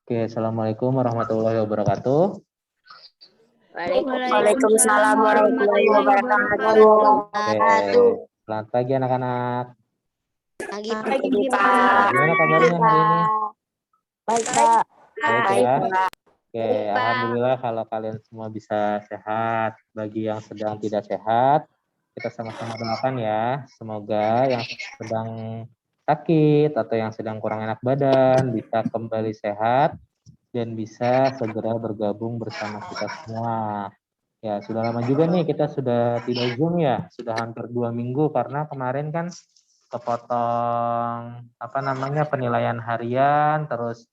Oke, Assalamualaikum warahmatullahi wabarakatuh. Waalaikumsalam warahmatullahi wabarakatuh. Oke, selamat pagi anak-anak. Pagi Nah, gimana kabarnya hari ini? Baik, Pak. Baik Baik, ya. Pak. Oke, alhamdulillah kalau kalian semua bisa sehat. Bagi yang sedang tidak sehat, kita sama-sama doakan ya. Semoga yang sedang sakit atau yang sedang kurang enak badan bisa kembali sehat dan bisa segera bergabung bersama kita semua. Ya, sudah lama juga nih kita sudah tidak Zoom ya, sudah hampir 2 minggu karena kemarin kan kepotong penilaian harian, terus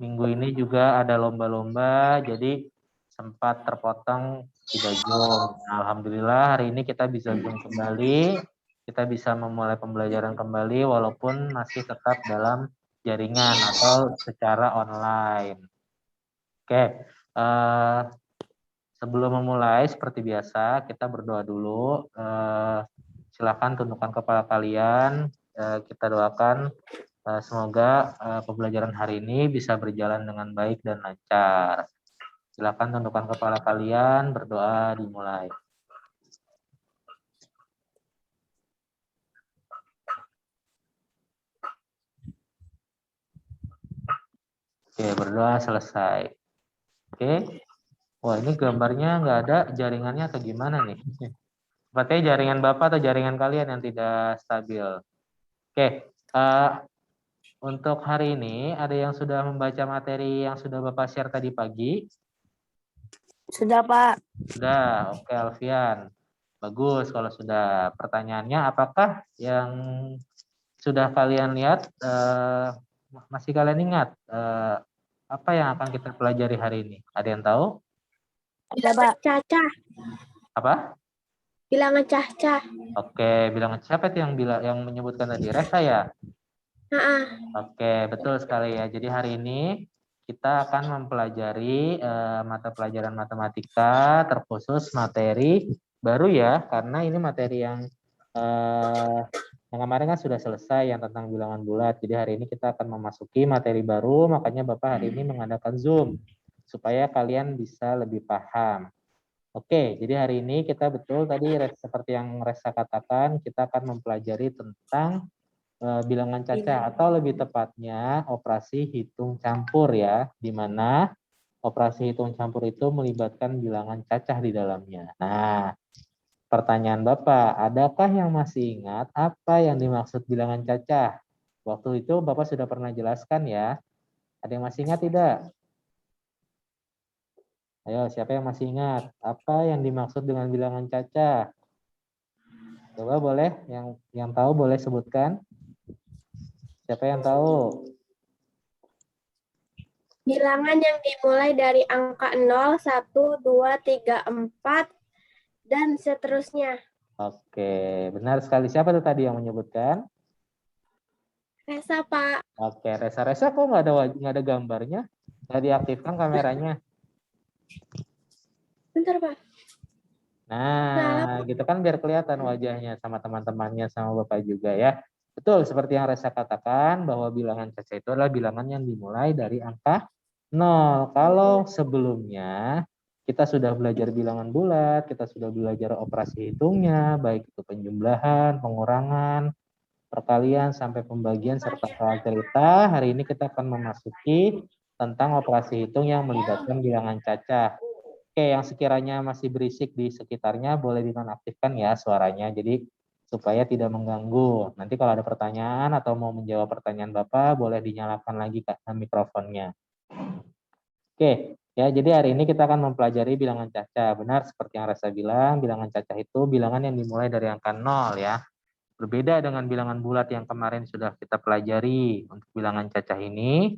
minggu ini juga ada lomba-lomba, jadi sempat terpotong tidak Zoom. Nah, alhamdulillah hari ini kita bisa Zoom kembali, kita bisa memulai pembelajaran kembali walaupun masih tetap dalam jaringan atau secara online. Oke, sebelum memulai, seperti biasa, kita berdoa dulu. Silakan tundukkan kepala kalian. Kita doakan semoga pembelajaran hari ini bisa berjalan dengan baik dan lancar. Silakan tundukkan kepala kalian, berdoa dimulai. Oke, berdoa selesai. Oke. Wah, ini gambarnya nggak ada jaringannya atau gimana nih? Sepertinya jaringan Bapak atau jaringan kalian yang tidak stabil. Oke, untuk hari ini ada yang sudah membaca materi yang sudah Bapak share tadi pagi? Sudah, Pak. Sudah, oke Alfian. Bagus kalau sudah. Pertanyaannya apakah yang sudah kalian lihat, masih kalian ingat apa yang akan kita pelajari hari ini? Ada yang tahu? Bilangan cacah. Apa? Bilangan cacah. Oke, bilangan siapa itu yang menyebutkan tadi? Resa ya? Oke, betul sekali ya. Jadi hari ini kita akan mempelajari mata pelajaran matematika, terkhusus materi baru ya, karena ini materi yang kemarin kan sudah selesai yang tentang bilangan bulat. Jadi hari ini kita akan memasuki materi baru, makanya Bapak hari ini mengadakan Zoom supaya kalian bisa lebih paham. Oke, jadi hari ini kita betul tadi seperti yang Resa katakan, kita akan mempelajari tentang bilangan cacah atau lebih tepatnya operasi hitung campur ya, di mana operasi hitung campur itu melibatkan bilangan cacah di dalamnya. Nah, pertanyaan Bapak, adakah yang masih ingat apa yang dimaksud bilangan cacah? Waktu itu Bapak sudah pernah jelaskan ya. Ada yang masih ingat tidak? Ayo, siapa yang masih ingat? Apa yang dimaksud dengan bilangan cacah? Coba boleh, yang tahu boleh sebutkan. Siapa yang tahu? Bilangan yang dimulai dari angka 0, 1, 2, 3, 4, dan seterusnya. Oke, benar sekali. Siapa tuh tadi yang menyebutkan? Resa, Pak. Oke, Resa kok nggak ada gambarnya? Nggak diaktifkan kameranya? Bentar, Pak. Nah, gitu kan biar kelihatan wajahnya sama teman-temannya sama Bapak juga ya. Betul, seperti yang Resa katakan bahwa bilangan cacah itu adalah bilangan yang dimulai dari angka 0. Kalau sebelumnya kita sudah belajar bilangan bulat, kita sudah belajar operasi hitungnya, baik itu penjumlahan, pengurangan, perkalian, sampai pembagian, serta soal cerita. Hari ini kita akan memasuki tentang operasi hitung yang melibatkan bilangan cacah. Oke, yang sekiranya masih berisik di sekitarnya boleh dinonaktifkan ya suaranya, jadi supaya tidak mengganggu. Nanti kalau ada pertanyaan atau mau menjawab pertanyaan Bapak, boleh dinyalakan lagi mikrofonnya. Oke, ya jadi hari ini kita akan mempelajari bilangan cacah. Benar seperti yang Rasa bilang, bilangan cacah itu bilangan yang dimulai dari angka 0 ya. Berbeda dengan bilangan bulat yang kemarin sudah kita pelajari. Untuk bilangan cacah ini,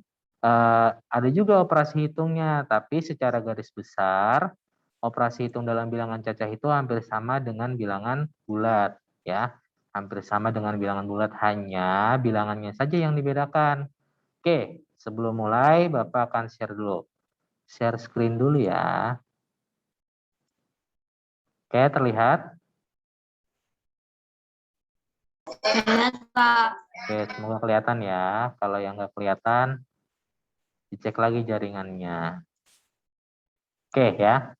ada juga operasi hitungnya, tapi secara garis besar, operasi hitung dalam bilangan cacah itu hampir sama dengan bilangan bulat. Ya, hampir sama dengan bilangan bulat, hanya bilangannya saja yang dibedakan. Oke, sebelum mulai, Bapak akan share dulu. Share screen dulu ya. Oke, terlihat? Lihat, Pak. Oke, semoga kelihatan ya. Kalau yang nggak kelihatan, Dicek lagi jaringannya. Oke ya.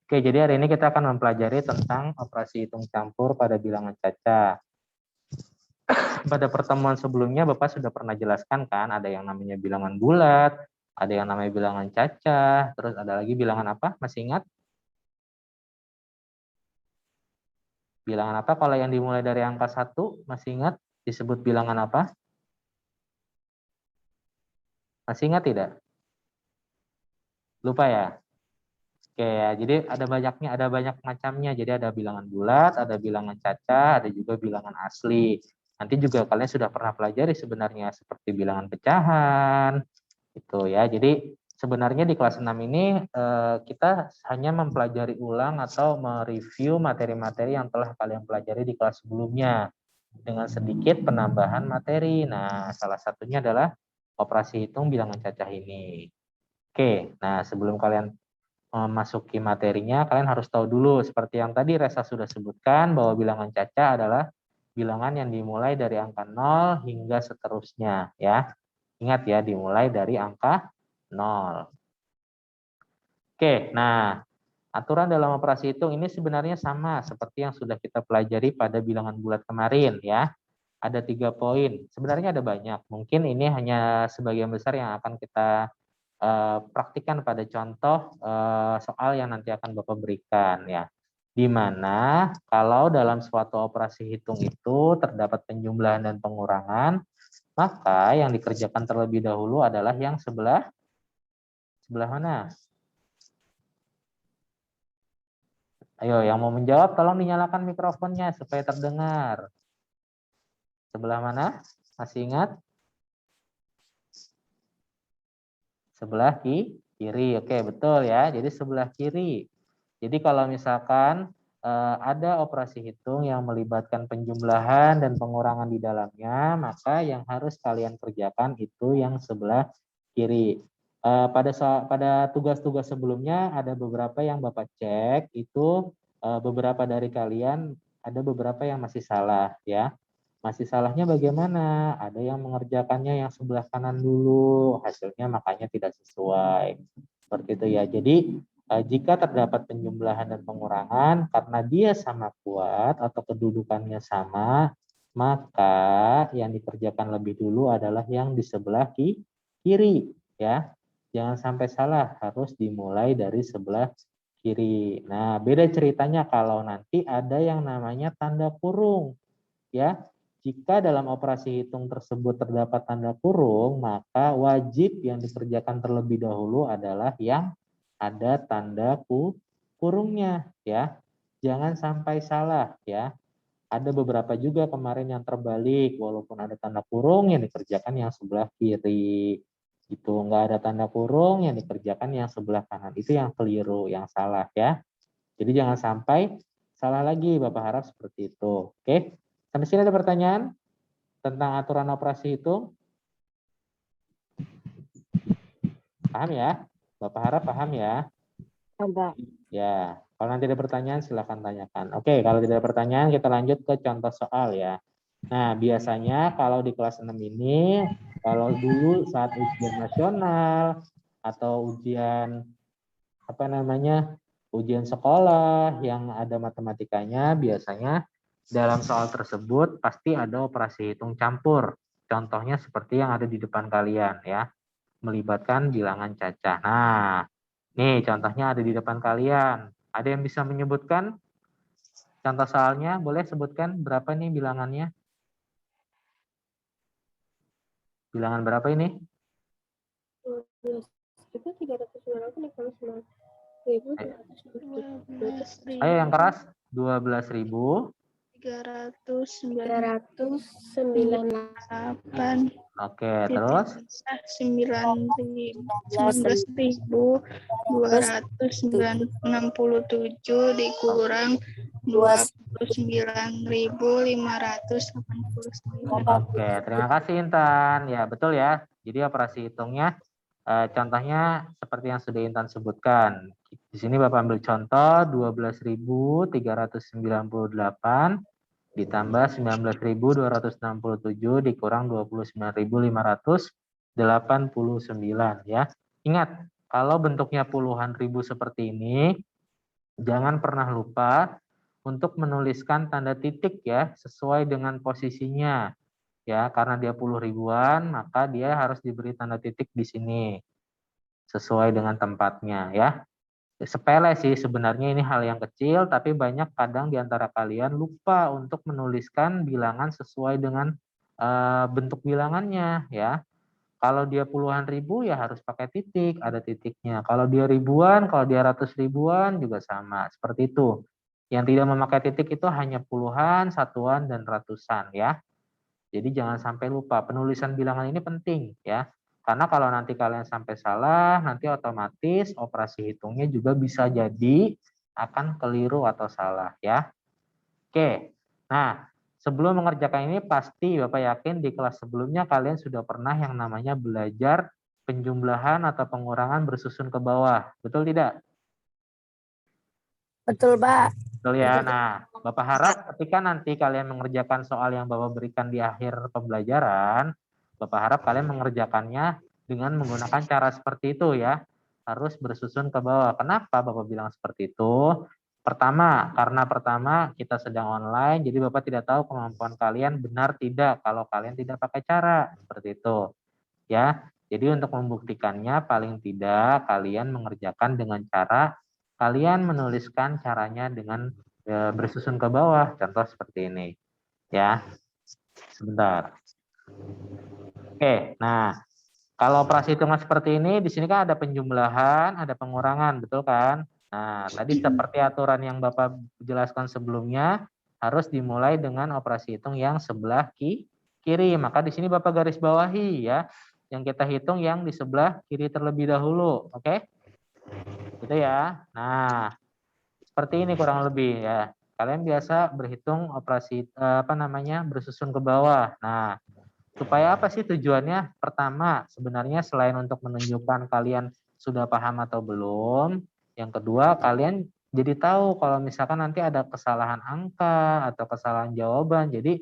Oke, jadi hari ini kita akan mempelajari tentang operasi hitung campur pada bilangan caca. Pada pertemuan sebelumnya Bapak sudah pernah jelaskan kan, ada yang namanya bilangan bulat, ada yang namanya bilangan caca, terus ada lagi bilangan apa? Masih ingat? Bilangan apa kalau yang dimulai dari angka 1? Masih ingat disebut bilangan apa? Masih ingat tidak? Lupa ya? Oke ya, jadi ada banyak macamnya. Jadi ada bilangan bulat, ada bilangan caca, ada juga bilangan asli. Nanti juga kalian sudah pernah pelajari sebenarnya seperti bilangan pecahan, itu ya. Jadi sebenarnya di kelas 6 ini kita hanya mempelajari ulang atau mereview materi-materi yang telah kalian pelajari di kelas sebelumnya dengan sedikit penambahan materi. Nah, salah satunya adalah operasi hitung bilangan cacah ini. Oke, nah sebelum kalian memasuki materinya, kalian harus tahu dulu seperti yang tadi Resa sudah sebutkan bahwa bilangan caca adalah bilangan yang dimulai dari angka 0 hingga seterusnya ya. Ingat ya, dimulai dari angka 0. Oke, nah aturan dalam operasi hitung ini sebenarnya sama seperti yang sudah kita pelajari pada bilangan bulat kemarin ya. Ada 3 poin. Sebenarnya ada banyak. Mungkin ini hanya sebagian besar yang akan kita praktikkan pada contoh soal yang nanti akan Bapak berikan ya. Di mana kalau dalam suatu operasi hitung itu terdapat penjumlahan dan pengurangan, maka yang dikerjakan terlebih dahulu adalah yang sebelah mana? Ayo, yang mau menjawab tolong dinyalakan mikrofonnya supaya terdengar. Sebelah mana? Masih ingat? Sebelah kiri. Oke, betul ya. Jadi sebelah kiri. Jadi kalau misalkan ada operasi hitung yang melibatkan penjumlahan dan pengurangan di dalamnya, maka yang harus kalian kerjakan itu yang sebelah kiri. Pada tugas-tugas sebelumnya ada beberapa yang Bapak cek, itu beberapa dari kalian ada beberapa yang masih salah ya. Masih salahnya bagaimana? Ada yang mengerjakannya yang sebelah kanan dulu, hasilnya makanya tidak sesuai. Seperti itu ya. Jadi jika terdapat penjumlahan dan pengurangan karena dia sama kuat atau kedudukannya sama, maka yang dikerjakan lebih dulu adalah yang di sebelah kiri ya. Jangan sampai salah, harus dimulai dari sebelah kiri. Nah, beda ceritanya kalau nanti ada yang namanya tanda kurung ya. Jika dalam operasi hitung tersebut terdapat tanda kurung, maka wajib yang dikerjakan terlebih dahulu adalah yang ada tanda kurungnya ya. Jangan sampai salah ya. Ada beberapa juga kemarin yang terbalik, walaupun ada tanda kurung yang dikerjakan yang sebelah kiri. Itu enggak ada tanda kurung yang dikerjakan yang sebelah kanan. Itu yang keliru, yang salah ya. Jadi jangan sampai salah lagi, Bapak harap seperti itu. Oke. Sampai sini ada pertanyaan tentang aturan operasi hitung? Paham ya? Bapak harap paham ya? Ada. Ya, kalau nanti ada pertanyaan silahkan tanyakan. Oke, kalau tidak ada pertanyaan kita lanjut ke contoh soal ya. Nah, biasanya kalau di kelas 6 ini, kalau dulu saat ujian nasional atau ujian ujian sekolah yang ada matematikanya, biasanya dalam soal tersebut pasti ada operasi hitung campur. Contohnya seperti yang ada di depan kalian ya, melibatkan bilangan cacah. Nah, nih contohnya ada di depan kalian. Ada yang bisa menyebutkan contoh soalnya? Boleh sebutkan berapa nih bilangannya? Bilangan berapa ini? 12.398. Ayo yang keras. 12.398. 398. Oke, terus 19.267 dikurang 29.589. Oke, terima kasih Intan. Ya, betul ya. Jadi operasi hitungnya contohnya seperti yang sudah Intan sebutkan. Di sini Bapak ambil contoh 12.398 ditambah 19.267 dikurang 29.589. 89 ya. Ingat, kalau bentuknya puluhan ribu seperti ini, jangan pernah lupa untuk menuliskan tanda titik ya, sesuai dengan posisinya. Ya, karena dia puluh ribuan, maka dia harus diberi tanda titik di sini sesuai dengan tempatnya ya. Sepele sih sebenarnya, ini hal yang kecil, tapi banyak kadang di antara kalian lupa untuk menuliskan bilangan sesuai dengan bentuk bilangannya ya. Kalau dia puluhan ribu ya harus pakai titik, ada titiknya. Kalau dia ribuan, kalau dia ratus ribuan juga sama, seperti itu. Yang tidak memakai titik itu hanya puluhan, satuan, dan ratusan ya. Jadi jangan sampai lupa, penulisan bilangan ini penting ya. Karena kalau nanti kalian sampai salah, nanti otomatis operasi hitungnya juga bisa jadi akan keliru atau salah ya. Oke, nah sebelum mengerjakan ini pasti Bapak yakin di kelas sebelumnya kalian sudah pernah yang namanya belajar penjumlahan atau pengurangan bersusun ke bawah. Betul tidak? Betul, Pak. Betul ya. Nah, Bapak harap ketika nanti kalian mengerjakan soal yang Bapak berikan di akhir pembelajaran, Bapak harap kalian mengerjakannya dengan menggunakan cara seperti itu ya. Harus bersusun ke bawah. Kenapa Bapak bilang seperti itu? Pertama, karena kita sedang online, jadi Bapak tidak tahu kemampuan kalian benar tidak kalau kalian tidak pakai cara seperti itu. Ya, jadi untuk membuktikannya paling tidak kalian mengerjakan dengan cara kalian menuliskan caranya dengan bersusun ke bawah, contoh seperti ini. Ya, sebentar. Oke, nah kalau operasi hitungan seperti ini, di sini kan ada penjumlahan, ada pengurangan, betul kan? Nah, tadi seperti aturan yang Bapak jelaskan sebelumnya, harus dimulai dengan operasi hitung yang sebelah kiri. Maka di sini Bapak garis bawahi ya, yang kita hitung yang di sebelah kiri terlebih dahulu, oke? Gitu ya. Nah, seperti ini kurang lebih ya. Kalian biasa berhitung operasi bersusun ke bawah. Nah, supaya apa sih tujuannya? Pertama, sebenarnya selain untuk menunjukkan kalian sudah paham atau belum, yang kedua kalian jadi tahu kalau misalkan nanti ada kesalahan angka atau kesalahan jawaban. Jadi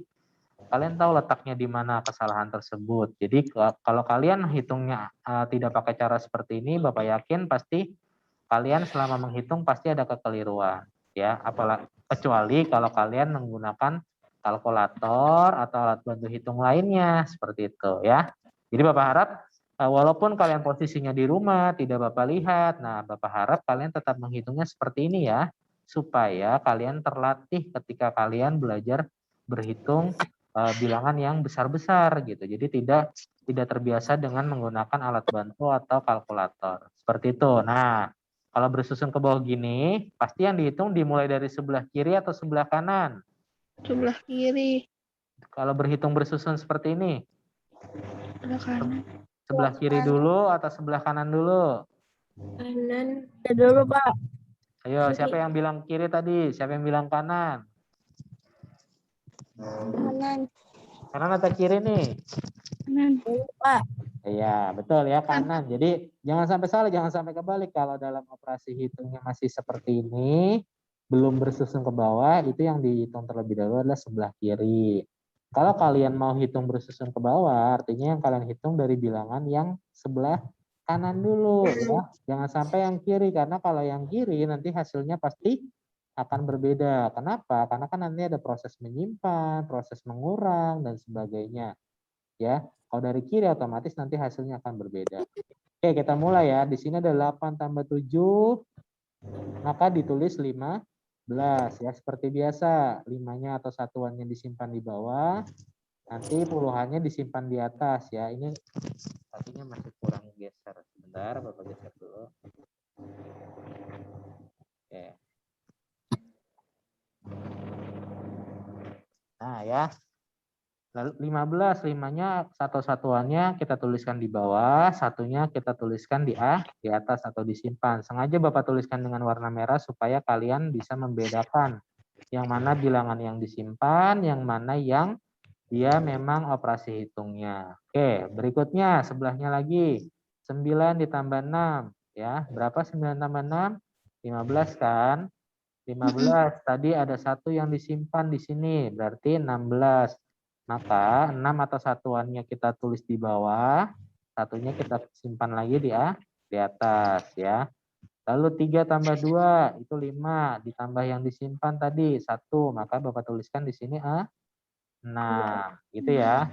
kalian tahu letaknya di mana kesalahan tersebut. Jadi kalau kalian hitungnya tidak pakai cara seperti ini, Bapak yakin pasti kalian selama menghitung pasti ada kekeliruan ya, apalagi kecuali kalau kalian menggunakan kalkulator atau alat bantu hitung lainnya seperti itu ya. Jadi Bapak harap walaupun kalian posisinya di rumah tidak Bapak lihat, nah Bapak harap kalian tetap menghitungnya seperti ini ya, supaya kalian terlatih ketika kalian belajar berhitung bilangan yang besar-besar gitu. Jadi tidak terbiasa dengan menggunakan alat bantu atau kalkulator seperti itu. Nah, kalau bersusun ke bawah gini, pasti yang dihitung dimulai dari sebelah kiri atau sebelah kanan. Sebelah kiri. Kalau berhitung bersusun seperti ini, Sebelah kanan. sebelah kiri dulu atau sebelah kanan dulu? Kanan. Ya dulu, Pak. Ayo, Kiri. siapa yang bilang kiri tadi? Siapa yang bilang kanan? Kanan. Kanan atau kiri nih? Kanan. Dulu, Pak. Iya, betul ya, kanan. Jadi jangan sampai salah, jangan sampai kebalik. Kalau dalam operasi hitungnya masih seperti ini, belum bersusun ke bawah, itu yang dihitung terlebih dahulu adalah sebelah kiri. Kalau kalian mau hitung bersusun ke bawah, artinya yang kalian hitung dari bilangan yang sebelah kanan dulu ya. Jangan sampai yang kiri, karena kalau yang kiri nanti hasilnya pasti akan berbeda. Kenapa? Karena kan nanti ada proses menyimpan, proses mengurang, dan sebagainya. Ya, kalau dari kiri otomatis nanti hasilnya akan berbeda. Oke, kita mulai ya. Di sini ada 8 tambah 7, maka ditulis 15 ya. Seperti biasa, 5-nya atau satuannya disimpan di bawah, nanti puluhannya disimpan di atas ya. Ini sepertinya masih kurang geser. Sebentar, Bapak geser dulu. Oke. Nah ya, lalu 15, 5-nya satuannya kita tuliskan di bawah, satunya kita tuliskan di atas atau disimpan. Sengaja Bapak tuliskan dengan warna merah supaya kalian bisa membedakan yang mana bilangan yang disimpan, yang mana yang dia memang operasi hitungnya. Oke, berikutnya sebelahnya lagi. 9 ditambah 6 ya. Berapa 9 tambah 6? 15 kan? 15. Tadi ada satu yang disimpan di sini, berarti 16. Maka 6 atau satuannya kita tulis di bawah, Satunya kita simpan lagi di atas ya. Lalu 3 tambah 2 itu 5, ditambah yang disimpan tadi 1, maka Bapak tuliskan di sini 6, gitu ya.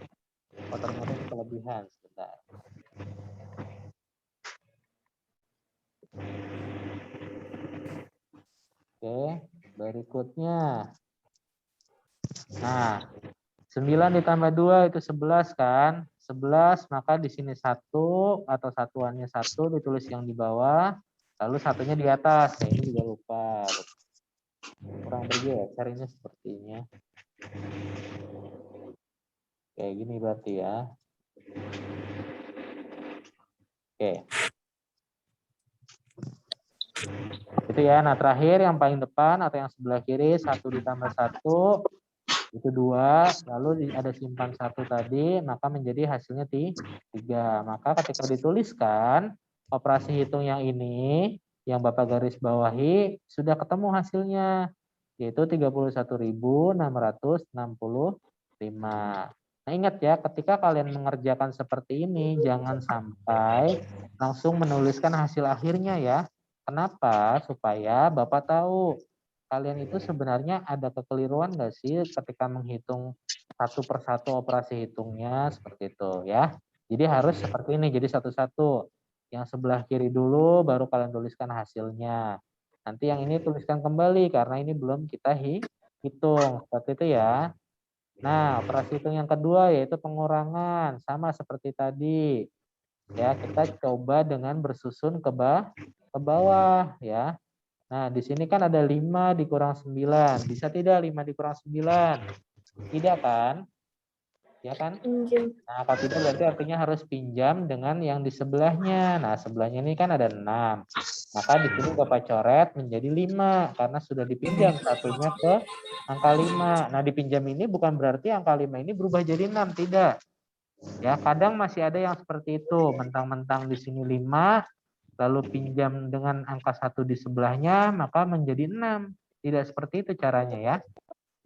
Oh, ternyata ini kelebihan, sebentar. Oke, berikutnya. Nah, 9 ditambah 2 itu 11 kan? 11, maka di sini 1 atau satuannya 1 ditulis yang di bawah, lalu satunya di atas. Ya, ini juga lupa. Kurang bergeser ini sepertinya. Kayak gini berarti ya. Oke. Itu ya. Nah, terakhir yang paling depan atau yang sebelah kiri 1 ditambah 1 itu 2, lalu ada simpan 1 tadi, maka menjadi hasilnya 3. Maka ketika dituliskan operasi hitung yang ini, yang Bapak garis bawahi, sudah ketemu hasilnya, yaitu 31.665. Nah, ingat ya, ketika kalian mengerjakan seperti ini, jangan sampai langsung menuliskan hasil akhirnya ya. Kenapa? Supaya Bapak tahu kalian itu sebenarnya ada kekeliruan nggak sih ketika menghitung satu persatu operasi hitungnya seperti itu ya. Jadi harus seperti ini, jadi satu-satu. Yang sebelah kiri dulu, baru kalian tuliskan hasilnya. Nanti yang ini tuliskan kembali karena ini belum kita hitung, seperti itu ya. Nah, operasi hitung yang kedua yaitu pengurangan, sama seperti tadi. Ya, kita coba dengan bersusun ke bawah ya. Nah, di sini kan ada 5 dikurang 9. Bisa tidak 5 dikurang 9? Tidak kan? Ya kan? Pinjam. Nah, kalau tidak berarti artinya harus pinjam dengan yang di sebelahnya. Nah, sebelahnya ini kan ada 6. Maka di sini Bapak coret menjadi 5 karena sudah dipinjam satunya ke angka 5. Nah, dipinjam ini bukan berarti angka 5 ini berubah jadi 6, tidak. Ya, kadang masih ada yang seperti itu, mentang-mentang di sini 5, lalu pinjam dengan angka 1 di sebelahnya, maka menjadi 6. Tidak seperti itu caranya ya.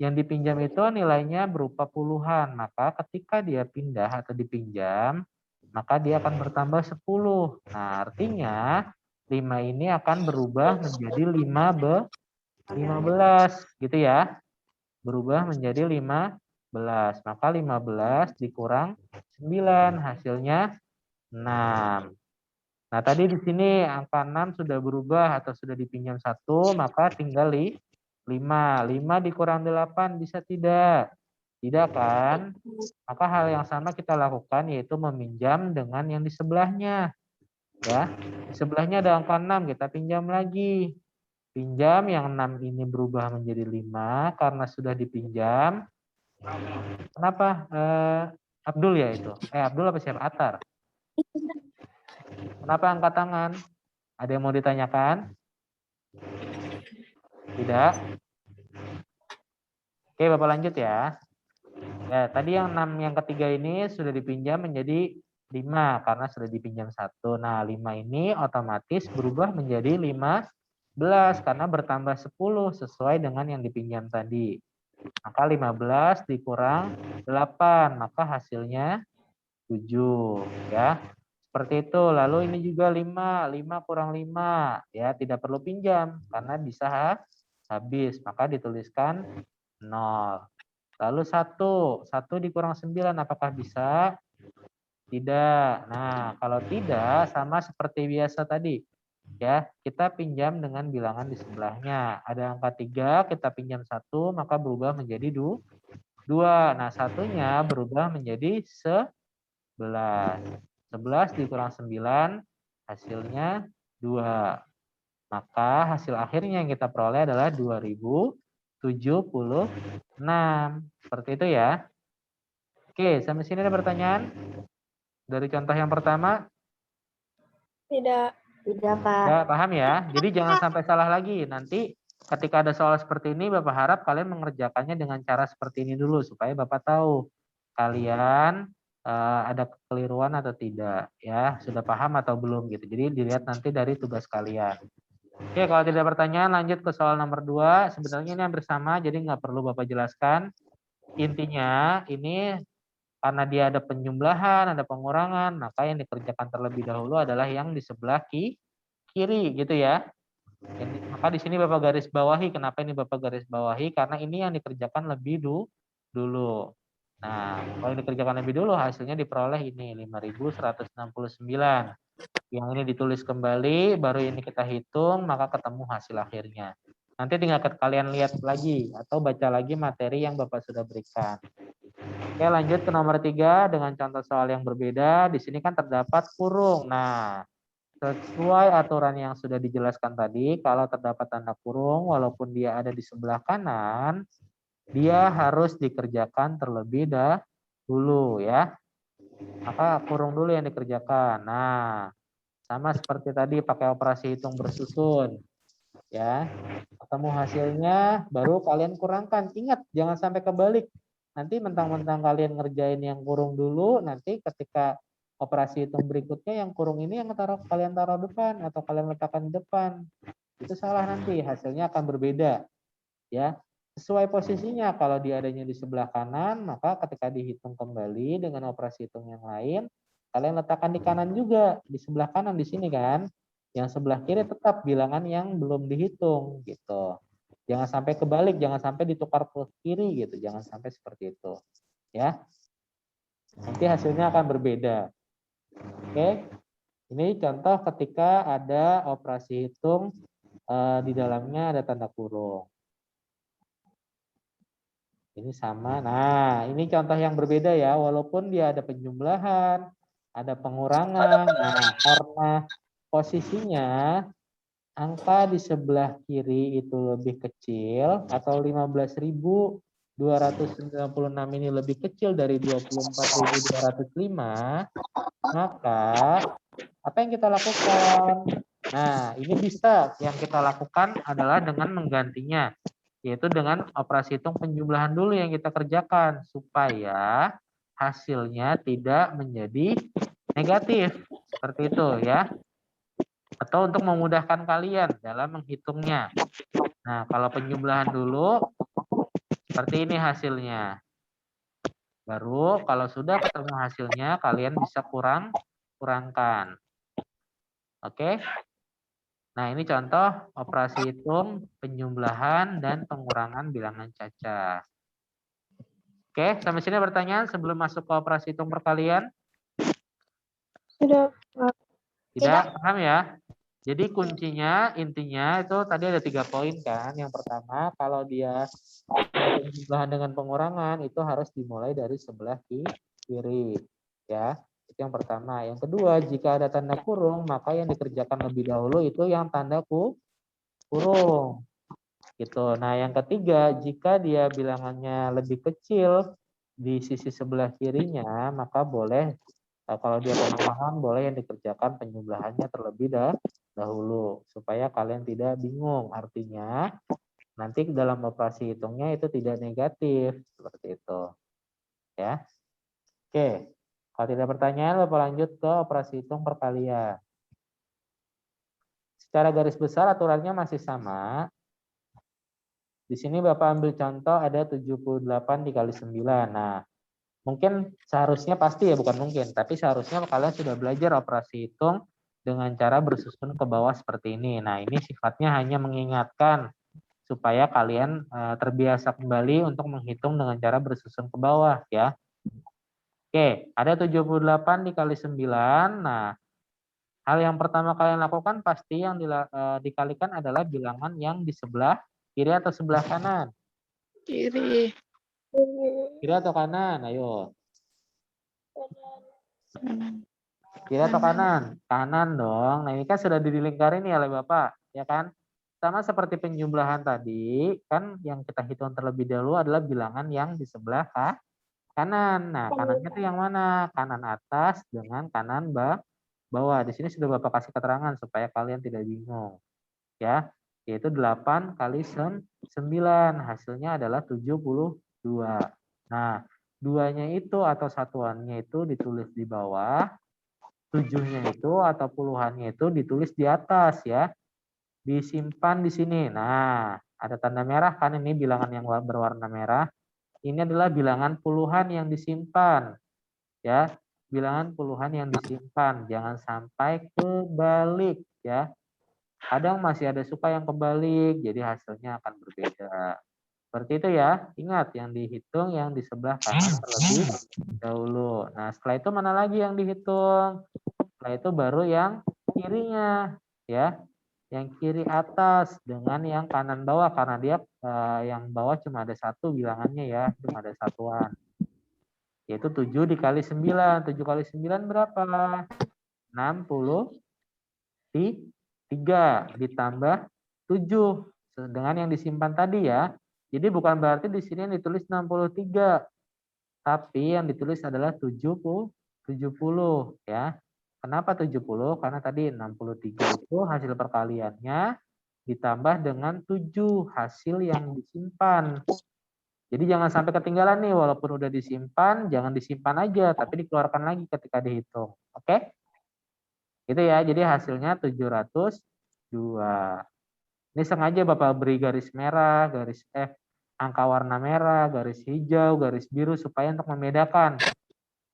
Yang dipinjam itu nilainya berupa puluhan, maka ketika dia pindah atau dipinjam, maka dia akan bertambah 10. Nah, artinya 5 ini akan berubah menjadi 15, gitu ya. Berubah menjadi 15. Maka 15 dikurang 9, hasilnya 6. Nah, tadi di sini angka 6 sudah berubah atau sudah dipinjam 1, maka tinggal 5. 5 dikurang 8 bisa tidak? Tidak kan? Maka hal yang sama kita lakukan yaitu meminjam dengan yang di sebelahnya. Ya, di sebelahnya ada angka 6, kita pinjam lagi. Pinjam yang 6 ini berubah menjadi 5 karena sudah dipinjam. Kenapa? Abdul ya itu. Abdul apa siapa? Atar. Kenapa angkat tangan? Ada yang mau ditanyakan? Tidak? Oke, Bapak lanjut ya. Ya, tadi yang 6 yang ketiga ini sudah dipinjam menjadi 5 karena sudah dipinjam 1. Nah, 5 ini otomatis berubah menjadi 15 karena bertambah 10 sesuai dengan yang dipinjam tadi. Maka 15 dikurang 8, maka hasilnya 7 ya. Seperti itu. Lalu ini juga 5, 5 kurang 5 ya, tidak perlu pinjam karena bisa habis, maka dituliskan 0. Lalu 1 dikurang 9 apakah bisa? Tidak. Nah, kalau tidak sama seperti biasa tadi. Ya, kita pinjam dengan bilangan di sebelahnya. Ada angka 3, kita pinjam 1, maka berubah menjadi 2. Nah, satunya berubah menjadi 11. 11 dikurang 9, hasilnya 2. Maka hasil akhirnya yang kita peroleh adalah 2076. Seperti itu ya. Oke, sampai sini ada pertanyaan? Dari contoh yang pertama? Tidak. Tidak, Pak. Ya, paham ya? Jadi jangan sampai salah lagi. Nanti ketika ada soal seperti ini, Bapak harap kalian mengerjakannya dengan cara seperti ini dulu, supaya Bapak tahu kalian ada kekeliruan atau tidak. Ya, sudah paham atau belum gitu. Jadi dilihat nanti dari tugas kalian. Oke, kalau tidak pertanyaan lanjut ke soal nomor 2. Sebenarnya ini hampir sama, jadi nggak perlu Bapak jelaskan. Intinya ini karena dia ada penjumlahan, ada pengurangan, maka yang dikerjakan terlebih dahulu adalah yang di sebelah kiri gitu ya. Maka di sini Bapak garis bawahi. Kenapa ini Bapak garis bawahi? Karena ini yang dikerjakan lebih dulu. Nah, kalau dikerjakan lebih dulu hasilnya diperoleh ini 5.169. Yang ini ditulis kembali, baru ini kita hitung, maka ketemu hasil akhirnya. Nanti tinggal kalian lihat lagi atau baca lagi materi yang Bapak sudah berikan. Oke, lanjut ke nomor 3 dengan contoh soal yang berbeda. Di sini kan terdapat kurung. Nah, sesuai aturan yang sudah dijelaskan tadi, kalau terdapat tanda kurung, walaupun dia ada di sebelah kanan, dia harus dikerjakan terlebih dahulu ya. Maka kurung dulu yang dikerjakan. Nah, sama seperti tadi pakai operasi hitung bersusun. Ya, ketemu hasilnya, baru kalian kurangkan. Ingat, jangan sampai kebalik. Nanti mentang-mentang kalian ngerjain yang kurung dulu, nanti ketika operasi hitung berikutnya yang kurung ini yang kalian taruh depan atau kalian letakkan di depan. Itu salah nanti, hasilnya akan berbeda. Ya, sesuai posisinya. Kalau dia adanya di sebelah kanan, maka ketika dihitung kembali dengan operasi hitung yang lain, kalian letakkan di kanan juga, di sebelah kanan di sini kan. Yang sebelah kiri tetap bilangan yang belum dihitung gitu. Jangan sampai kebalik, jangan sampai ditukar ke kiri gitu, jangan sampai seperti itu. Ya. Nanti hasilnya akan berbeda. Oke. Ini contoh ketika ada operasi hitung di dalamnya ada tanda kurung. Ini sama. Nah, ini contoh yang berbeda ya. Walaupun dia ada penjumlahan, ada pengurangan. Nah, karena posisinya angka di sebelah kiri itu lebih kecil atau 15.296 ini lebih kecil dari 24.205, maka apa yang kita lakukan? Nah, ini bisa yang kita lakukan adalah dengan menggantinya, yaitu dengan operasi hitung penjumlahan dulu yang kita kerjakan supaya hasilnya tidak menjadi negatif. Seperti itu ya. Atau untuk memudahkan kalian dalam menghitungnya. Nah, kalau penjumlahan dulu, seperti ini hasilnya. Baru kalau sudah ketemu hasilnya, kalian bisa kurangkan. Oke? Nah, ini contoh operasi hitung penjumlahan dan pengurangan bilangan cacah. Oke, sampai sini pertanyaan sebelum masuk ke operasi hitung perkalian? Sudah. Tidak, paham ya? Jadi kuncinya, intinya itu tadi ada 3 poin kan. Yang pertama, kalau dia penjumlahan dengan pengurangan itu harus dimulai dari sebelah kiri. Ya, itu yang pertama. Yang kedua, jika ada tanda kurung, maka yang dikerjakan lebih dahulu itu yang tanda kurung. Gitu. Nah, yang ketiga, jika dia bilangannya lebih kecil di sisi sebelah kirinya, maka boleh kalau dia pengurangan boleh yang dikerjakan penjumlahannya terlebih dahulu supaya kalian tidak bingung. Artinya nanti dalam operasi hitungnya itu tidak negatif seperti itu. Ya. Oke. Kalau tidak pertanyaan, Bapak lanjut ke operasi hitung perkalian. Secara garis besar aturannya masih sama. Di sini Bapak ambil contoh ada 78 dikali 9. Nah, mungkin seharusnya pasti ya, bukan mungkin, tapi seharusnya kalian sudah belajar operasi hitung dengan cara bersusun ke bawah seperti ini. Nah, ini sifatnya hanya mengingatkan supaya kalian terbiasa kembali untuk menghitung dengan cara bersusun ke bawah ya. Oke, ada 78 dikali 9. Nah, hal yang pertama kalian lakukan pasti yang dikalikan adalah bilangan yang di sebelah kiri atau sebelah kanan. Kiri. Kiri atau kanan? Ayo. Kanan. Kiri atau kanan? Kanan dong. Nah, ini kan sudah dilingkarin nih oleh Bapak, ya kan? Sama seperti penjumlahan tadi, kan yang kita hitung terlebih dahulu adalah bilangan yang di sebelah kanan. Nah, kanannya itu yang mana? Kanan atas dengan kanan bawah. Di sini sudah Bapak kasih keterangan supaya kalian tidak bingung. Ya, yaitu 8 kali 9. Hasilnya adalah 72. Nah, duanya itu atau satuannya itu ditulis di bawah, 7-nya itu atau puluhannya itu ditulis di atas ya. Disimpan di sini. Nah, ada tanda merah kan, ini bilangan yang berwarna merah. Ini adalah bilangan puluhan yang disimpan. ya. Bilangan puluhan yang disimpan, jangan sampai kebalik ya. Kadang masih ada suka yang kebalik, jadi hasilnya akan berbeda. Seperti itu ya. Ingat yang dihitung yang di sebelah kanan terlebih dahulu. Nah, setelah itu mana lagi yang dihitung? Setelah itu baru yang kirinya ya. Yang kiri atas dengan yang kanan bawah karena dia yang bawah cuma ada satu bilangannya ya, cuma ada satuan. Yaitu 7 dikali 9. 7 kali 9 berapa? 63 ditambah 7 dengan yang disimpan tadi ya. Jadi bukan berarti di sini yang ditulis 63, tapi yang ditulis adalah 70 ya. Kenapa 70? Karena tadi 63 itu hasil perkaliannya ditambah dengan 7 hasil yang disimpan. Jadi jangan sampai ketinggalan nih, walaupun udah disimpan, jangan disimpan aja, tapi dikeluarkan lagi ketika dihitung. Oke? Gitu ya, jadi hasilnya 702. Ini sengaja Bapak beri garis merah, angka warna merah, garis hijau, garis biru, supaya untuk membedakan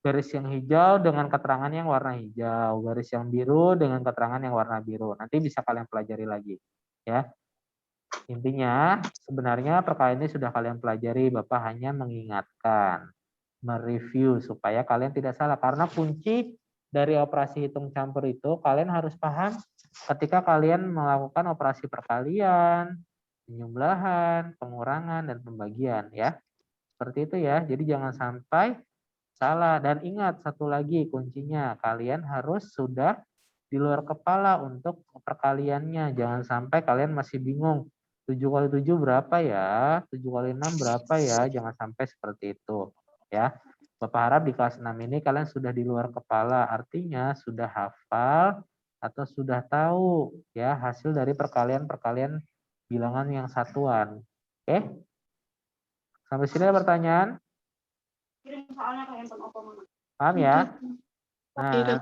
garis yang hijau dengan keterangan yang warna hijau, garis yang biru dengan keterangan yang warna biru. Nanti bisa kalian pelajari lagi. Ya. Intinya sebenarnya perkalian ini sudah kalian pelajari, Bapak hanya mengingatkan, mereview supaya kalian tidak salah. Karena kunci dari operasi hitung campur itu kalian harus paham ketika kalian melakukan operasi perkalian, penjumlahan, pengurangan, dan pembagian ya. Seperti itu ya. Jadi jangan sampai salah. Dan ingat satu lagi kuncinya, kalian harus sudah di luar kepala untuk perkaliannya. Jangan sampai kalian masih bingung. 7 kali 7 berapa ya? 7 kali 6 berapa ya? Jangan sampai seperti itu. Ya. Bapak harap di kelas 6 ini kalian sudah di luar kepala. Artinya sudah hafal atau sudah tahu ya hasil dari perkalian-perkalian bilangan yang satuan. Oke? Sampai sini ada pertanyaan? Paham ya? Nah,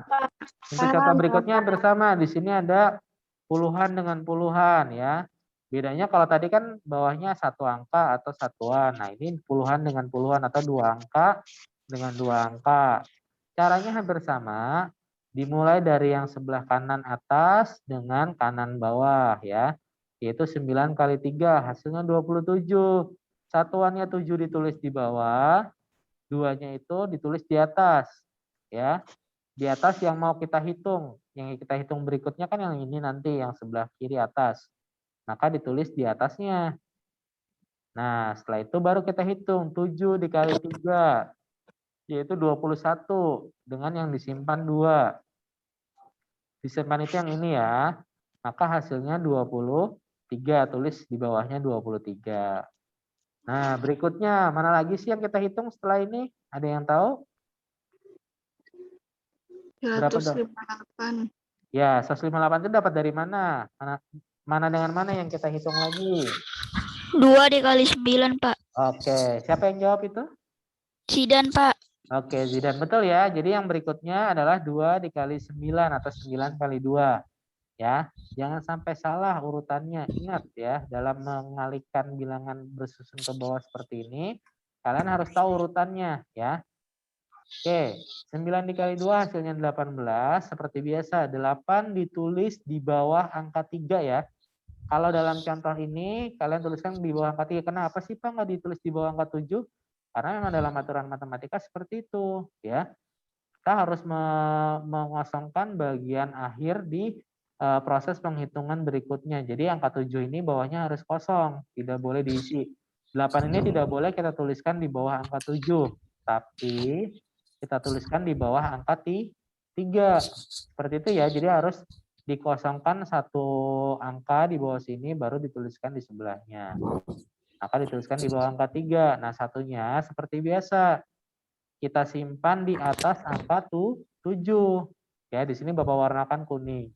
untuk contoh berikutnya bersama. Di sini ada puluhan dengan puluhan ya. Bedanya kalau tadi kan bawahnya satu angka atau satuan. Nah, ini puluhan dengan puluhan atau dua angka dengan dua angka. Caranya hampir sama. Dimulai dari yang sebelah kanan atas dengan kanan bawah ya. Yaitu 9 kali 3 hasilnya 27. Satuannya 7 ditulis di bawah. Duanya itu ditulis di atas ya, di atas yang mau kita hitung. Yang kita hitung berikutnya kan yang ini nanti, yang sebelah kiri atas, maka ditulis di atasnya. Nah setelah itu baru kita hitung 7 dikali 3 yaitu 21 dengan yang disimpan 2. Disimpan itu yang ini ya, maka hasilnya 23, tulis di bawahnya 23. Nah, berikutnya mana lagi sih yang kita hitung setelah ini? Ada yang tahu? Berapa dong? 158. Ya, 158 itu dapat dari mana? Mana dengan mana yang kita hitung lagi? 2 dikali 9, Pak. Oke, siapa yang jawab itu? Zidan, Pak. Oke, Zidan. Betul ya. Jadi yang berikutnya adalah 2 dikali 9 atau 9 kali 2. Ya, jangan sampai salah urutannya. Ingat ya, dalam mengalihkan bilangan bersusun ke bawah seperti ini, kalian harus tahu urutannya ya. Oke, 9 dikali 2 hasilnya 18. Seperti biasa, 8 ditulis di bawah angka 3 ya. Kalau dalam contoh ini, kalian tuliskan di bawah angka 3. Kenapa sih Pak nggak ditulis di bawah angka 7? Karena memang dalam aturan matematika seperti itu ya. Kita harus mengosongkan bagian akhir di proses penghitungan berikutnya. Jadi angka 7 ini bawahnya harus kosong, tidak boleh diisi. 8 ini tidak boleh kita tuliskan di bawah angka 7, tapi kita tuliskan di bawah angka 3. Seperti itu ya, jadi harus dikosongkan satu angka di bawah sini, baru dituliskan di sebelahnya. Maka dituliskan di bawah angka 3. Nah, satunya seperti biasa, kita simpan di atas angka 7. Ya, di sini Bapak warnakan kuning.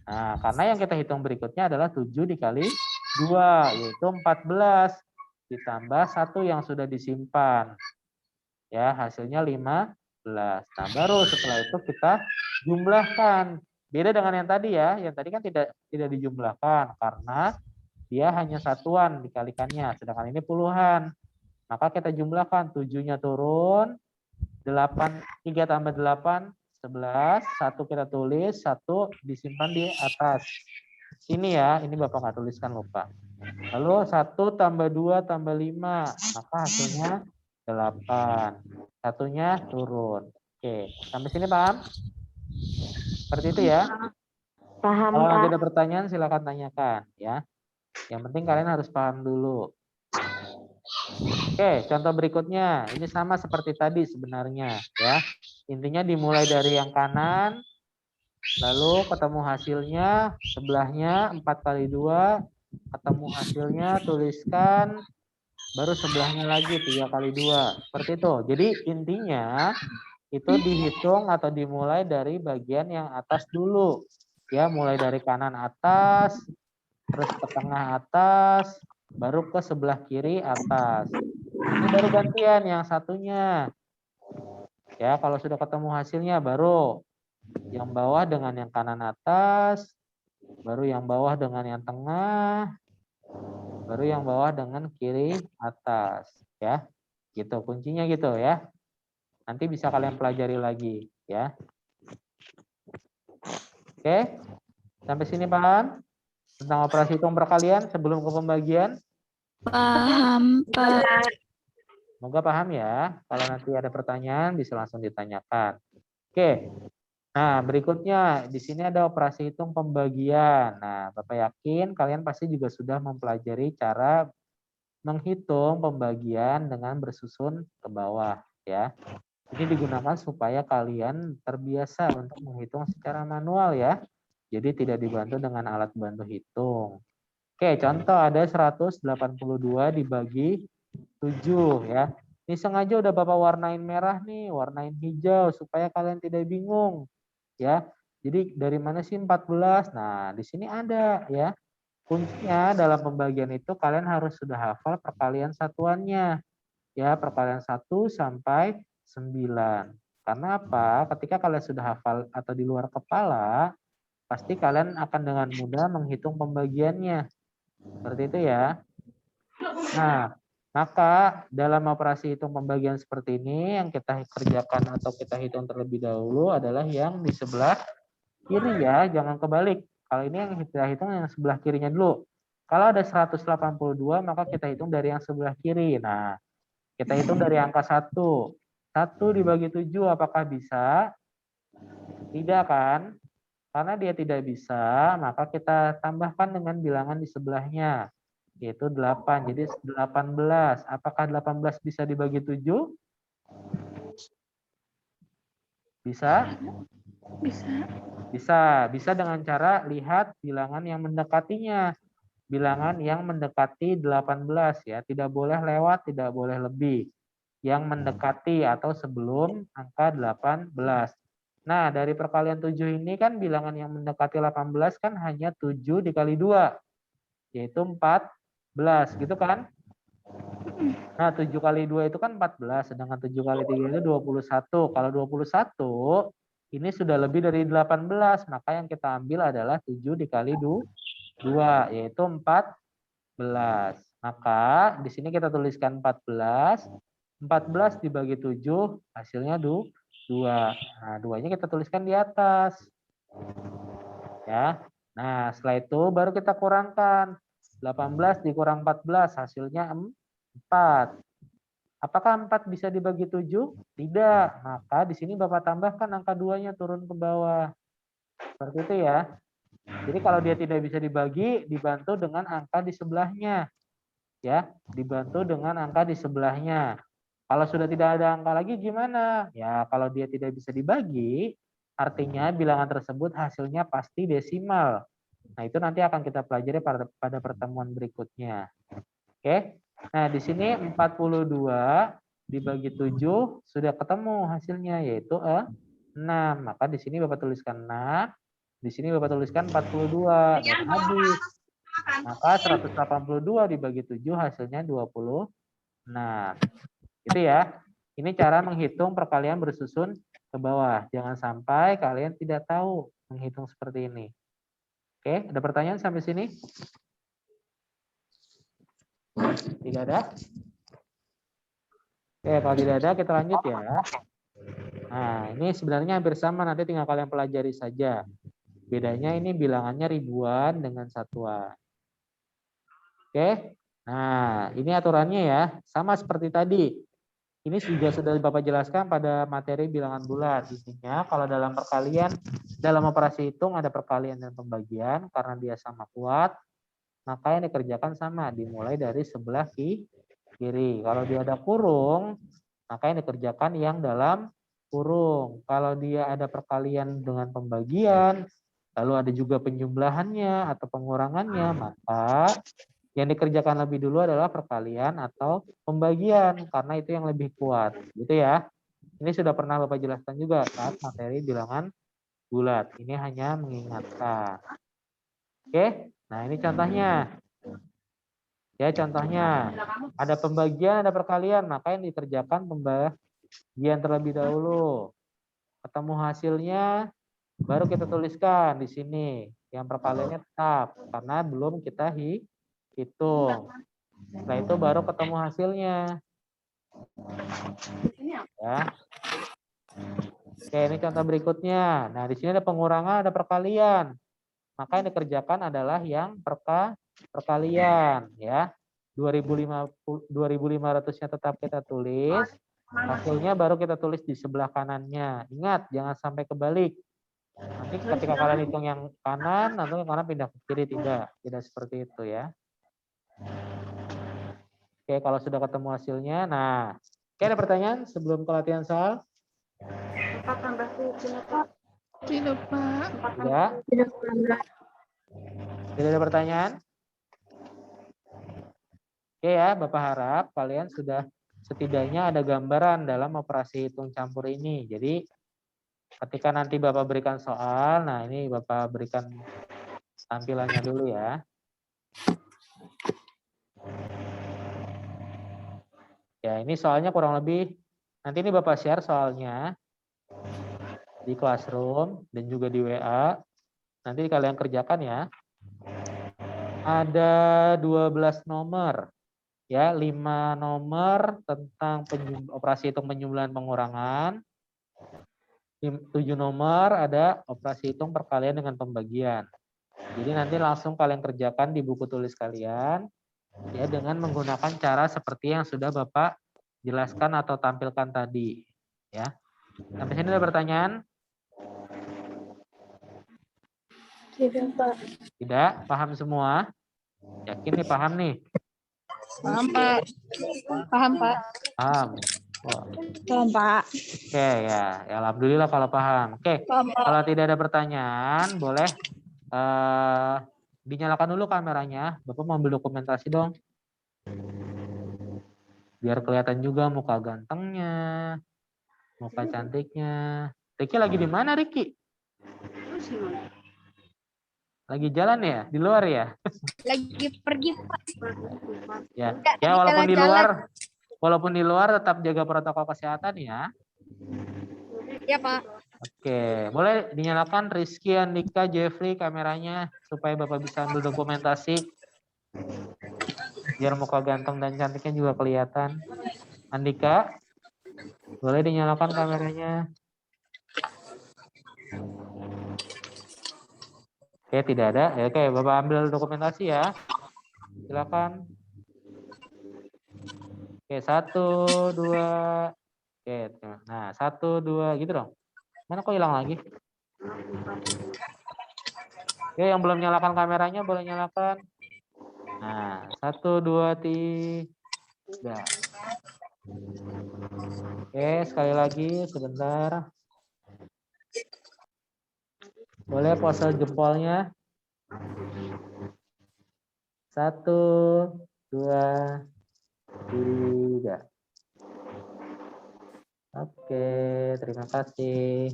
Nah, karena yang kita hitung berikutnya adalah 7 dikali 2, yaitu 14. Ditambah 1 yang sudah disimpan. Ya, hasilnya 15. Nah, baru setelah itu kita jumlahkan. Beda dengan yang tadi ya. Yang tadi kan tidak dijumlahkan karena dia hanya satuan dikalikannya. Sedangkan ini puluhan. Maka kita jumlahkan 7-nya turun, 8, 3 tambah 8, 11, 1 kita tulis, 1 disimpan di atas. Ini ya, ini Bapak nggak tuliskan lupa. Lalu 1 tambah 2 tambah 5, maka hasilnya 8. Satunya turun. Oke, sampai sini paham? Seperti itu ya. Paham, Kalau nanti Pak. ada pertanyaan silakan tanyakan ya. Yang penting kalian harus paham dulu. Oke, contoh berikutnya. Ini sama seperti tadi sebenarnya ya. Intinya dimulai dari yang kanan, lalu ketemu hasilnya, sebelahnya 4 kali 2, ketemu hasilnya, tuliskan, baru sebelahnya lagi 3 kali 2. Seperti itu. Jadi intinya itu dihitung atau dimulai dari bagian yang atas dulu. Ya, mulai dari kanan atas, terus ke tengah atas, baru ke sebelah kiri atas. Ini baru gantian yang satunya. Ya, kalau sudah ketemu hasilnya baru yang bawah dengan yang kanan atas, baru yang bawah dengan yang tengah, baru yang bawah dengan kiri atas, ya. Gitu kuncinya gitu ya. Nanti bisa kalian pelajari lagi, ya. Oke. Sampai sini paham tentang operasi hitung perkalian sebelum ke pembagian? Paham, Pak. Semoga paham ya. Kalau nanti ada pertanyaan bisa langsung ditanyakan. Oke. Nah, berikutnya di sini ada operasi hitung pembagian. Nah, Bapak yakin kalian pasti juga sudah mempelajari cara menghitung pembagian dengan bersusun ke bawah ya. Ini digunakan supaya kalian terbiasa untuk menghitung secara manual ya. Jadi tidak dibantu dengan alat bantu hitung. Oke, contoh ada 182 dibagi 7 ya. Ini sengaja udah Bapak warnain merah nih, warnain hijau supaya kalian tidak bingung ya. Jadi dari mana sih 14? Nah, di sini ada ya. Kuncinya dalam pembagian itu kalian harus sudah hafal perkalian satuannya. Ya, perkalian 1 sampai 9. Karena apa? Ketika kalian sudah hafal atau di luar kepala, pasti kalian akan dengan mudah menghitung pembagiannya. Seperti itu ya. Nah, maka dalam operasi hitung pembagian seperti ini yang kita kerjakan atau kita hitung terlebih dahulu adalah yang di sebelah kiri ya, jangan kebalik. Kalau ini yang kita hitung yang sebelah kirinya dulu. Kalau ada 182 maka kita hitung dari yang sebelah kiri. Nah, kita hitung dari angka 1. 1 dibagi 7 apakah bisa? Tidak kan? Karena dia tidak bisa, maka kita tambahkan dengan bilangan di sebelahnya, yaitu 8. Jadi 18. Apakah 18 bisa dibagi 7? Bisa? Bisa. Bisa. Bisa dengan cara lihat bilangan yang mendekatinya. Bilangan yang mendekati 18 ya. Tidak boleh lewat, tidak boleh lebih. Yang mendekati atau sebelum angka 18. Nah, dari perkalian 7 ini kan bilangan yang mendekati 18 kan hanya 7 dikali 2, yaitu 14, gitu kan? Nah, 7 kali 2 itu kan 14, sedangkan 7 kali 3 itu 21. Kalau 21, ini sudah lebih dari 18, maka yang kita ambil adalah 7 dikali 2, yaitu 14. Maka di sini kita tuliskan 14. 14 dibagi 7, hasilnya 2. Nah, 2-nya kita tuliskan di atas. Ya. Nah, setelah itu baru kita kurangkan. 18 dikurang 14, hasilnya 4. Apakah 4 bisa dibagi 7? Tidak. Maka di sini Bapak tambahkan angka 2-nya turun ke bawah. Seperti itu ya. Jadi kalau dia tidak bisa dibagi, dibantu dengan angka di sebelahnya. Ya, dibantu dengan angka di sebelahnya. Kalau sudah tidak ada angka lagi gimana? Ya, kalau dia tidak bisa dibagi, artinya bilangan tersebut hasilnya pasti desimal. Nah, itu nanti akan kita pelajari pada pertemuan berikutnya. Oke. Nah, di sini 42 dibagi 7 sudah ketemu hasilnya yaitu 6. Maka di sini Bapak tuliskan 6, di sini Bapak tuliskan 42 dan habis. Maka 182 dibagi 7 hasilnya 26. Itu ya. Ini cara menghitung perkalian bersusun ke bawah. Jangan sampai kalian tidak tahu menghitung seperti ini. Oke, ada pertanyaan sampai sini? Tidak ada? Oke, kalau tidak ada kita lanjut ya. Nah, ini sebenarnya hampir sama, nanti tinggal kalian pelajari saja. Bedanya ini bilangannya ribuan dengan satuan. Oke, nah ini aturannya ya, sama seperti tadi. Ini juga sudah Bapak jelaskan pada materi bilangan bulat. Intinya kalau dalam perkalian, dalam operasi hitung ada perkalian dan pembagian, karena dia sama kuat, maka yang dikerjakan sama, dimulai dari sebelah kiri. Kalau dia ada kurung, maka yang dikerjakan yang dalam kurung. Kalau dia ada perkalian dengan pembagian, lalu ada juga penjumlahannya atau pengurangannya, maka yang dikerjakan lebih dulu adalah perkalian atau pembagian, karena itu yang lebih kuat. Gitu ya. Ini sudah pernah Bapak jelaskan juga saat materi bilangan bulat. Ini hanya mengingatkan. Oke, nah ini contohnya. Ya, contohnya ada pembagian, ada perkalian, maka yang dikerjakan pembagian terlebih dahulu. Ketemu hasilnya, baru kita tuliskan di sini. Yang perkaliannya tetap, karena belum kita hitung. Setelah itu baru ketemu hasilnya. Ya. Oke, ini contoh berikutnya. Nah, di sini ada pengurangan, ada perkalian. Maka yang dikerjakan adalah yang perkalian, ya. 2.500-nya tetap kita tulis. Hasilnya baru kita tulis di sebelah kanannya. Ingat, jangan sampai kebalik. Nanti ketika kalian hitung yang kanan, nanti yang kanan pindah ke kiri. Tidak seperti itu ya. Oke, kalau sudah ketemu hasilnya, nah, oke, ada pertanyaan sebelum ke latihan soal? Tidak, Pak. Tidak? Tidak ada pertanyaan? Oke ya, Bapak harap kalian sudah setidaknya ada gambaran dalam operasi hitung campur ini. Jadi ketika nanti Bapak berikan soal, nah ini Bapak berikan tampilannya dulu ya. Ya, ini soalnya kurang lebih, nanti ini Bapak share soalnya di Classroom dan juga di WA. Nanti kalian kerjakan ya. Ada 12 nomor. Ya, 5 nomor tentang operasi hitung penjumlahan pengurangan. 7 nomor ada operasi hitung perkalian dengan pembagian. Jadi nanti langsung kalian kerjakan di buku tulis kalian ya dengan menggunakan cara seperti yang sudah Bapak jelaskan atau tampilkan tadi ya. Sampai sini ada pertanyaan? Tidak, Pak. Tidak? Paham semua? Yakin nih paham nih? Paham, Pak. Paham, Pak. Paham. Wah. Paham, Pak. Oke ya, alhamdulillah kalau paham. Oke, Paham, Pak. kalau tidak ada pertanyaan, boleh dinyalakan dulu kameranya. Bapak mau ambil dokumentasi dong. Biar kelihatan juga muka gantengnya, muka cantiknya. Riki lagi di mana, Riki? Lagi jalan ya? Di luar ya? Lagi pergi, Pak. Ya, ya walaupun di luar tetap jaga protokol kesehatan ya. Ya, Pak. Oke, boleh dinyalakan Rizky, Andika, Jeffrey kameranya supaya Bapak bisa ambil dokumentasi. Biar muka ganteng dan cantiknya juga kelihatan. Andika, boleh dinyalakan kameranya. Oke, tidak ada. Ya, oke, Bapak ambil dokumentasi ya. Silakan. Oke, 1, 2. Oke, nah 1, 2 gitu dong. Mana kok hilang lagi? Oke, yang belum nyalakan kameranya boleh nyalakan. Nah, 1, 2, 3. Oke, sekali lagi sebentar. Boleh pose jempolnya. 1, 2, 3. Oke, terima kasih.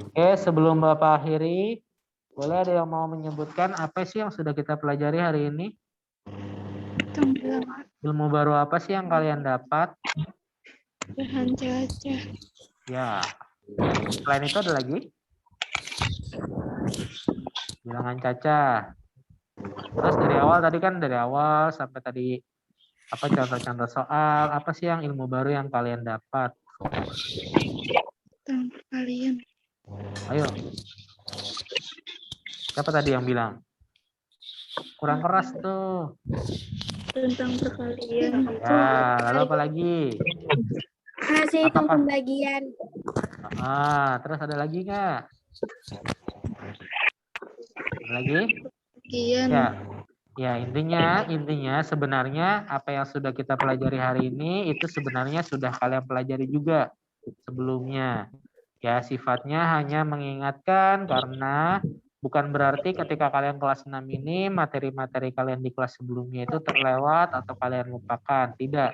Oke, sebelum Bapak akhiri, boleh ada yang mau menyebutkan apa sih yang sudah kita pelajari hari ini? Ilmu baru apa sih yang kalian dapat? Bahan cuaca. Ya, selain itu ada lagi? Bilangan cacah. Terus dari awal tadi kan dari awal sampai tadi Apa contoh-contoh soal? Apa sih yang ilmu baru yang kalian dapat? Tentang perkalian. Ayo. Siapa tadi yang bilang? Kurang keras tuh. Tentang perkalian. Ya, lalu apa lagi? Hasil hitung Apakah- pembagian. Terus ada lagi nggak? Ada lagi? Perkalian. Ya, intinya sebenarnya apa yang sudah kita pelajari hari ini itu sebenarnya sudah kalian pelajari juga sebelumnya. Ya, sifatnya hanya mengingatkan karena bukan berarti ketika kalian kelas 6 ini materi-materi kalian di kelas sebelumnya itu terlewat atau kalian lupakan. Tidak.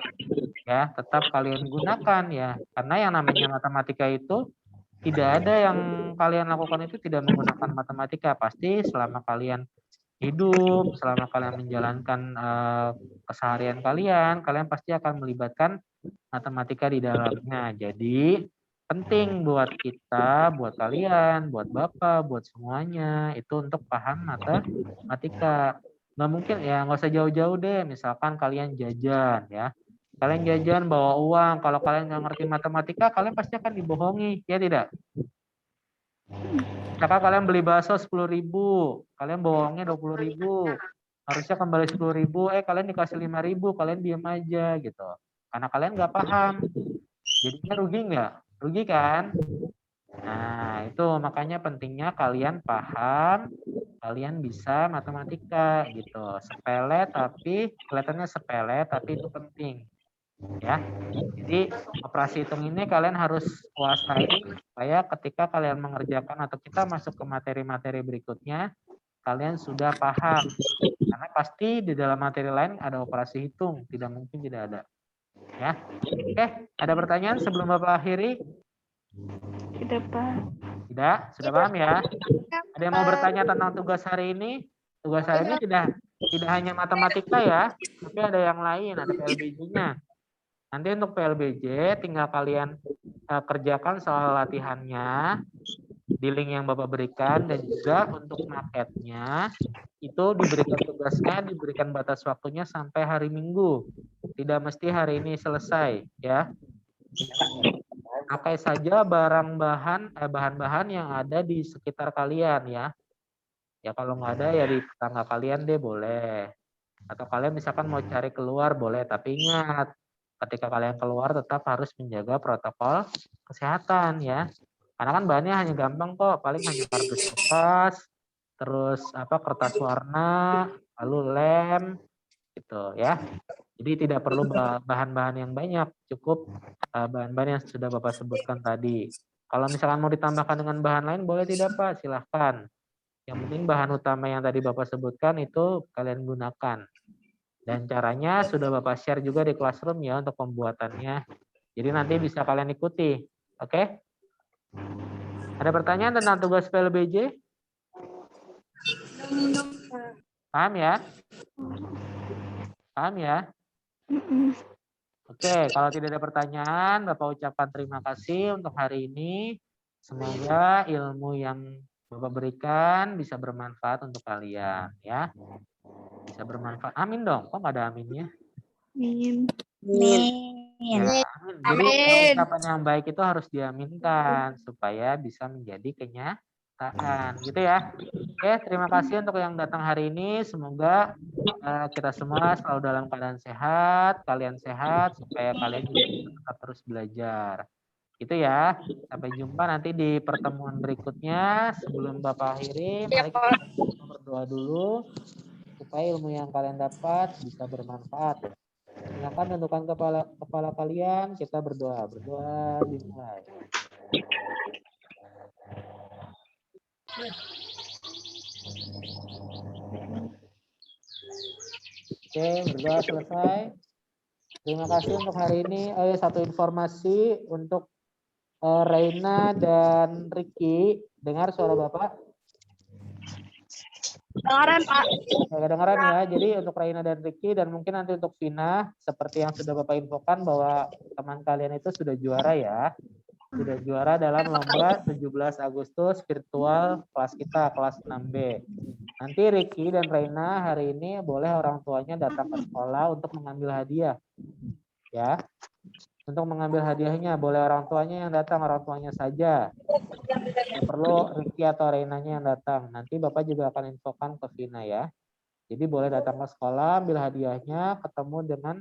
Ya, tetap kalian gunakan ya. Karena yang namanya matematika itu tidak ada yang kalian lakukan itu tidak menggunakan matematika. Pasti selama kalian hidup, selama kalian menjalankan keseharian kalian pasti akan melibatkan matematika di dalamnya. Jadi penting buat kita, buat kalian, buat Bapak, buat semuanya itu untuk paham matematika. Nggak mungkin ya, nggak usah jauh-jauh deh. Misalkan kalian jajan ya, kalian jajan bawa uang. Kalau kalian nggak ngerti matematika, kalian pasti akan dibohongi, ya tidak? Misalkan kalian beli bakso 10.000, kalian bohongnya 20.000, harusnya kembali 10.000, kalian dikasih 5.000, kalian diam aja gitu. Karena kalian nggak paham, jadinya rugi nggak? Rugi kan? Nah itu makanya pentingnya kalian paham, kalian bisa matematika gitu. Sepele tapi kelihatannya sepele tapi itu penting. Ya, jadi operasi hitung ini kalian harus kuasai supaya ketika kalian mengerjakan atau kita masuk ke materi-materi berikutnya, kalian sudah paham. Karena pasti di dalam materi lain ada operasi hitung, tidak mungkin tidak ada. Ya, oke. Ada pertanyaan sebelum Bapak akhiri? Tidak, Pak. Tidak, sudah paham ya? Ada yang mau bertanya tentang tugas hari ini? Tugas hari ini tidak hanya matematika ya, tapi ada yang lain, ada PLBJ-nya. Nanti untuk PLBJ tinggal kalian kerjakan soal latihannya di link yang Bapak berikan dan juga untuk maketnya itu diberikan tugasnya, diberikan batas waktunya sampai hari Minggu. Tidak mesti hari ini selesai ya. Pakai saja bahan-bahan yang ada di sekitar kalian ya. Ya kalau nggak ada ya di tetangga kalian deh boleh. Atau kalian misalkan mau cari keluar boleh, tapi ingat ketika kalian keluar tetap harus menjaga protokol kesehatan ya. Karena kan bahannya hanya gampang kok, paling hanya kardus bekas, terus kertas warna, lalu lem gitu ya. Jadi tidak perlu bahan-bahan yang banyak, cukup bahan-bahan yang sudah Bapak sebutkan tadi. Kalau misalkan mau ditambahkan dengan bahan lain boleh tidak Pak? Silahkan. Yang penting bahan utama yang tadi Bapak sebutkan itu kalian gunakan. Dan caranya sudah Bapak share juga di Classroom ya untuk pembuatannya. Jadi nanti bisa kalian ikuti. Oke? Ada pertanyaan tentang tugas PLBJ? Paham ya? Paham ya? Oke, kalau tidak ada pertanyaan, Bapak ucapkan terima kasih untuk hari ini. Semoga ilmu yang Bapak berikan bisa bermanfaat untuk kalian ya. Bisa bermanfaat. Amin dong. Kok nggak ada aminnya? Amin. Ya, amin. Jadi ucapan yang baik itu harus diaminkan supaya bisa menjadi kenyataan, gitu ya. Oke, terima kasih untuk yang datang hari ini. Semoga kita semua selalu dalam keadaan sehat, kalian sehat supaya kalian juga bisa tetap terus belajar. Gitu ya. Sampai jumpa nanti di pertemuan berikutnya. Sebelum Bapak akhiri, mari kita berdoa dulu supaya ilmu yang kalian dapat bisa bermanfaat. Silakan tundukkan kepala kalian, kita berdoa dimulai. Oke, berdoa selesai. Terima kasih untuk hari ini. Satu informasi untuk Reina dan Ricky, dengar suara Bapak? Dengaran, Pak. Kedengaran ya. Jadi untuk Raina dan Ricky dan mungkin nanti untuk Vina, seperti yang sudah Bapak infokan bahwa teman kalian itu sudah juara ya. Sudah juara dalam lomba 17 Agustus virtual kelas kita, kelas 6B. Nanti Ricky dan Reina hari ini boleh orang tuanya datang ke sekolah untuk mengambil hadiah. Ya. Untuk mengambil hadiahnya boleh orang tuanya yang datang, orang tuanya saja. Tidak perlu Ricky atau Reinanya yang datang. Nanti Bapak juga akan infokan ke Vina ya. Jadi boleh datang ke sekolah, ambil hadiahnya, ketemu dengan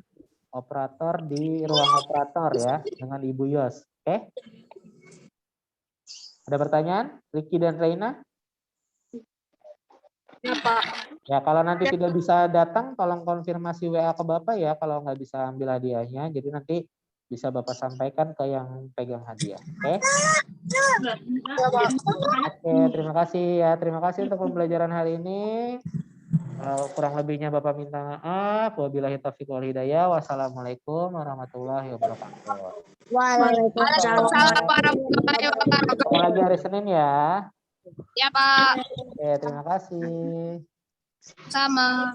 operator di ruang operator ya, dengan Ibu Yos. Oke? Ada pertanyaan? Ricky dan Reina? Ya, Pak. Ya, kalau nanti tidak bisa datang, tolong konfirmasi WA ke Bapak ya, kalau nggak bisa ambil hadiahnya. Jadi nanti bisa Bapak sampaikan ke yang pegang hadiah. Oke? Oke, terima kasih ya. Terima kasih untuk pembelajaran hari ini. Kurang lebihnya Bapak minta maaf. Wabillahi taufiq wal hidayah. Wassalamualaikum warahmatullahi wabarakatuh. Waalaikumsalam warahmatullahi wabarakatuh. Ketemu lagi hari Senin ya. Ya, Pak. Oke, terima kasih. Sama.